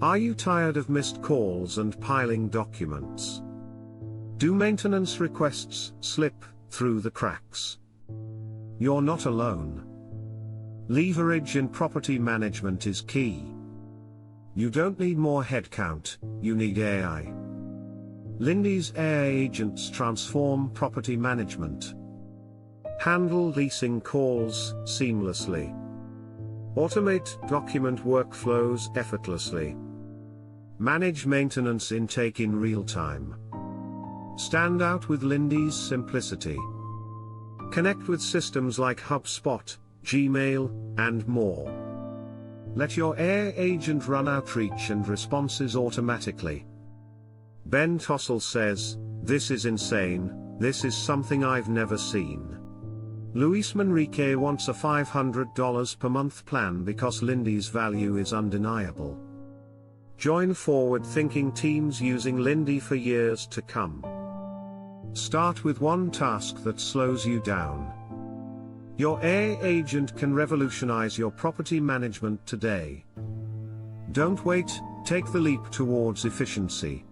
Are you tired of missed calls and piling documents? Do maintenance requests slip through the cracks? You're not alone. Leverage in property management is key. You don't need more headcount, you need AI. Lindy's AI agents transform property management. Handle leasing calls seamlessly. Automate document workflows effortlessly. Manage maintenance intake in real time. Stand out with Lindy's simplicity. Connect with systems like HubSpot, Gmail, and more. Let your AI agent run outreach and responses automatically. Ben Tossell says, "This is insane, this is something I've never seen." Luis Manrique wants a $500 per month plan because Lindy's value is undeniable. Join forward-thinking teams using Lindy for years to come. Start with one task that slows you down. Your AI agent can revolutionize your property management today. Don't wait, take the leap towards efficiency.